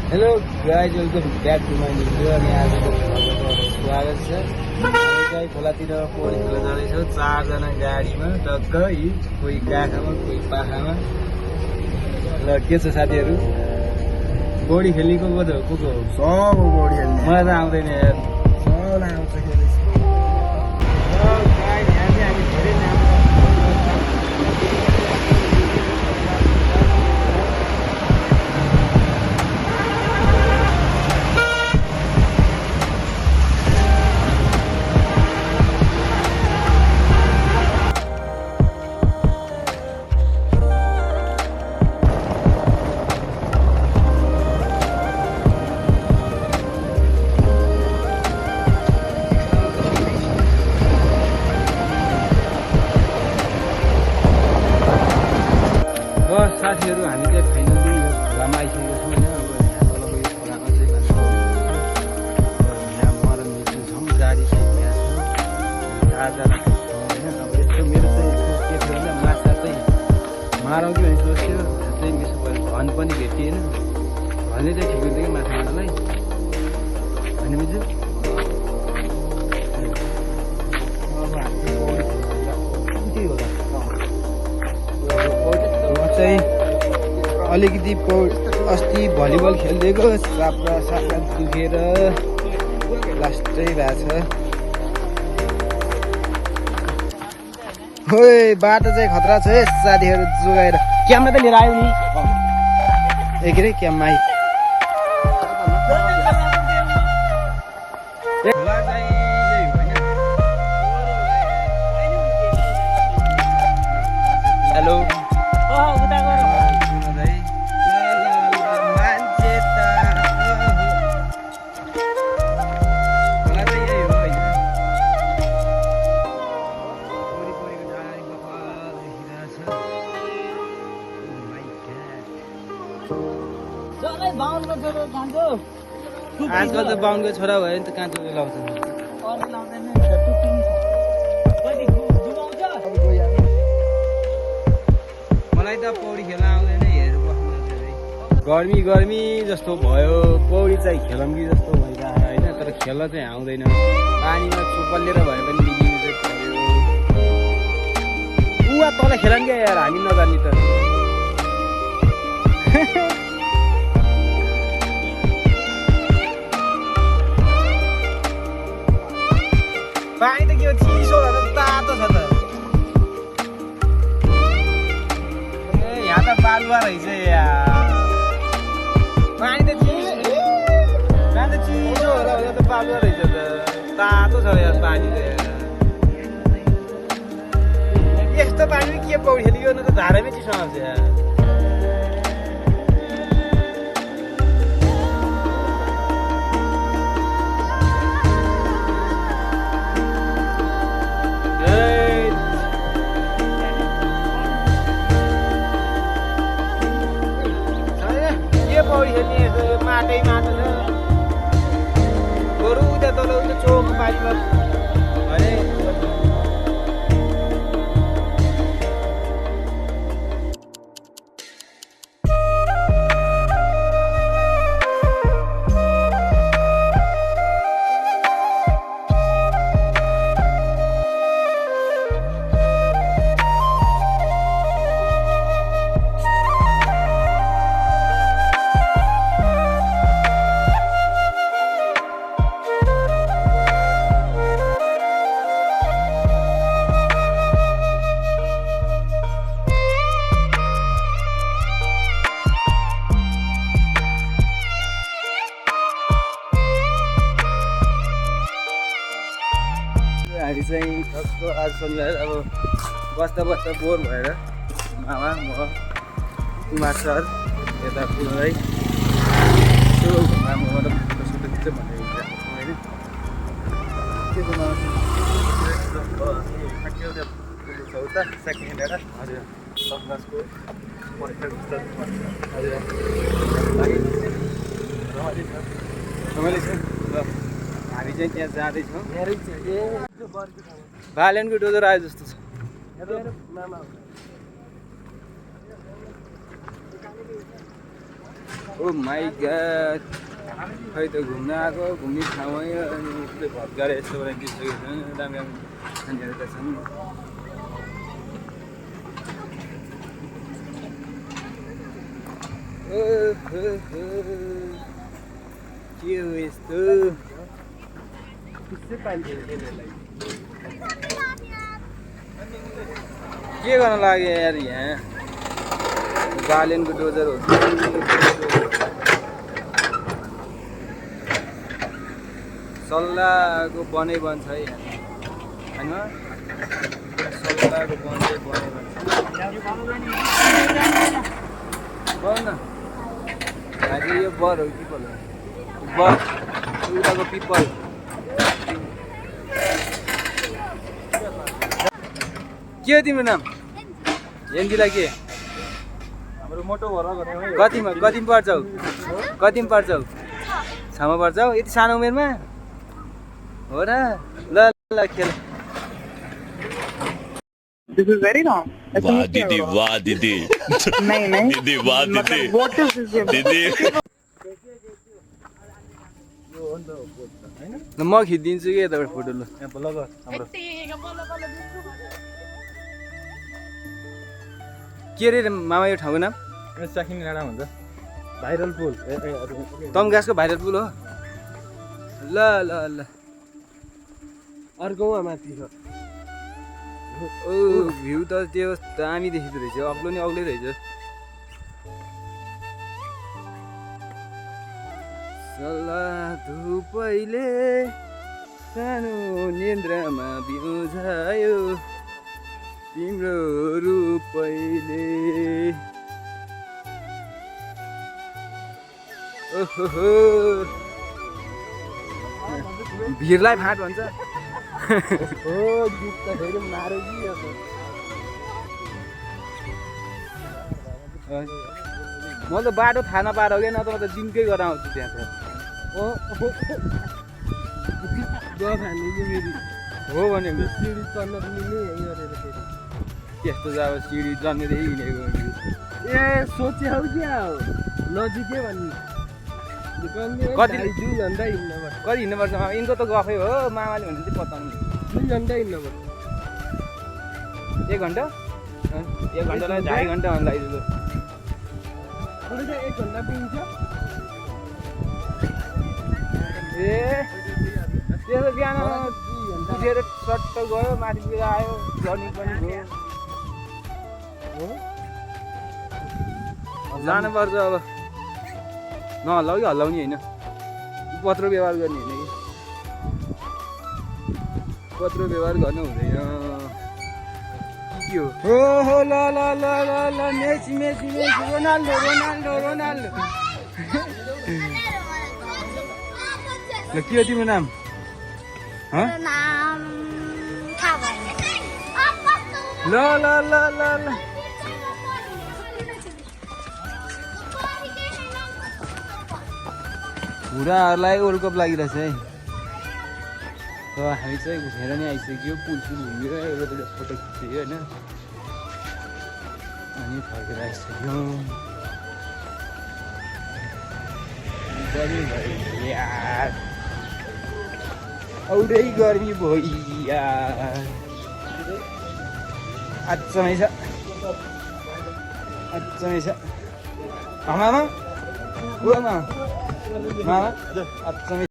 Hello guys, welcome back to my video. अनि आजको स्वागत छ। हामी चाहिँ खोलातिर पौडी खेल्न जाँदैछौँ 4 जना गाडीमा टक्कै, कोही काखमा कोही पाखामा। ल के छ साथीहरू, पौडी खेल्नेको को हो? सब पौडी खेल्ने मलाई त आउँदैन यार। सबलाई आउँछ खेल्ने हामी धेरै नै साथीहरू, हामी चाहिँ फाइनली यो खोलामा आइसकेको छौँ होइन। अब यहाँ तलको यो खोलामा चाहिँ यहाँ मरम मिल्ने छौँ, गाडी चाहिँ यहाँ छ, 4 जना छौँ होइन। अब यस्तो मेरो चाहिँ के थियो भने माछा चाहिँ मारौँ कि भने सोच्थ्यो, चाहिँ मिसो भयो, धन पनि भेटिएन। भने चाहिँ ठिक हुन्थ्यो कि माछा मार्नलाई होइन मिल्छु। चाहिँ अलिकति अस्ति भलिबल खेलिदिएको साप्रा दुखेर लास्टै भएको छ। खोइ बाटो चाहिँ खतरा छ है साथीहरू, जोगाएर क्यामरा त लिएर आयो नि के अरे क्याममा आइ। हेलो आजकल त बाहुनको छोरा भयो नि त काँचो लाउँछ। मलाई त पौडी खेल्न आउँदैन, हेरेर बस्नु गर्मी गर्मी जस्तो भयो। पौडी चाहिँ खेलौँ कि जस्तो भइरहेको होइन, तर खेल्न चाहिँ आउँदैन। पानीमा चोपल्लेर भए पनि निस्किनु चाहिँ पर्यो। उहाँ तल खेलौँ क्या यार, हामी नजाने त। पानी त के हो, चिसो भएर तातो छ त। यहाँ त बालुवा रहेछ यार, पानी त चिसो, यहाँ त चिसो भएर त बालुवा रहेछ त, तातो छ यार पानी त यार। यस्तो पानीमा के पौडी खेलेको न त, धारामै चिसो आउँछ यार। पौडी खेल्ने माटै माटो छ, बरु उता तल उता चोक पानीमा भने हामी चाहिँ टक्क आज शनिबार अब बस्दा बस्दा बोर भएर मामा म कुमार सर यता पुरै यसो मतलब फोटो खिच्छ भनेर गएको छौँ होइन। के छ मामा छ उता सेकेन्ड हेरेर हजुर सङ्घर्षको परीक्षा हजुर रमाइलो छ। ल हामी चाहिँ त्यहाँ जाँदैछौँ। भालेनको डोजर आयो जस्तो छ। ओ माई गॉड खै त घुम्न आएको घुम्ने ठाउँ है अनि उसले भत्काएर यस्तो बनाइदिइसकेको छ राम्रो राम्रो खानेहरू त छन् के हो यस्तो के गर्न लाग्यो यार यहाँ गार्लेनको डोजर हो सल्लाहको बनै बन्छ है यहाँ होइन सल्लाहको बनै बन्छ बन न अझै यो बर हो पिपल हो बर उताको पिपल के हो तिम्रो नाम एन्जिला के हाम्रो मोटो भएर गर्ने कतिमा पढ्छौ छमा पढ्छौ यति सानो उमेरमा हो र ल ल खेल This is very wrong. वाह दीदी नहीं नहीं दीदी वाह दीदी What is this? दीदी ल म खिचिदिन्छु कि यताबाट फोटो ल के अरे मामा यो ठाउँको नाम साखिन डाँडा भन्छ भाइरल पुल तमघासको भाइरल पुल हो ल ल ल अर्कोमा माथि छ ओ भ्यू त त्यो दामी देखिँदो रहेछ अग्लो नि अग्लै रहेछ सल्लाह धुपैले सानो निन्द्रामा बिउझायो तिम्रो रूपैले ओहो भिरलाई फाँट भन्छ हो गीत त फेरि मारो कि म त बाटो थाहा नपाएर हो क्या न त म त दिनकै गरेर आउँछु त्यहाँ त हो भनेको सिडी चढ्न पनि यहीँ गरेर फेरि त्यस्तो त अब सिँढी जन्मेदेखि हिँडेको ए सोच्यौ क्या हो नजिकै भन्नु कति? 2 घन्टा हिँड्नुपर्छ कति हिँड्नुपर्छ यिनको त गफै हो मामाले भने चाहिँ पत्ताउनु 2 घन्टा हिँड्नुपर्छ 1 घन्टा 1 घन्टालाई 2.5 घन्टा भन्नु लाग्यो अरू चाहिँ 1 घन्टा पिन्छ ए त्यसो बिहान उठेर सट्ट गयो माथितिर आयो जर्नी पनि भयो जानुपर्छ अब नहल्लाउ कि हल्लाउने होइन पत्र व्यवहार गर्ने होइन कि पत्र व्यवहार गर्नु हुँदैन के हो हो ल ल ल ल ल Messi Messi Messi Ronaldo Ronaldo Ronaldo ल के हो तिम्रो नाम नाम थाहा भएन ल ल ल ल ल बुढाहरूलाई वर्ल्ड कप लागिरहेछ है र हामी चाहिँ घुमेर नै आइसक्यो पुल सुल घुम्यो एउटा फोटो खिच्यो होइन अनि फर्केर आइसक्यो गर्मी भयो यार औरै गर्मी भयो यार अचम्मै छ अचम्मै छ आमा मामा अचम्मै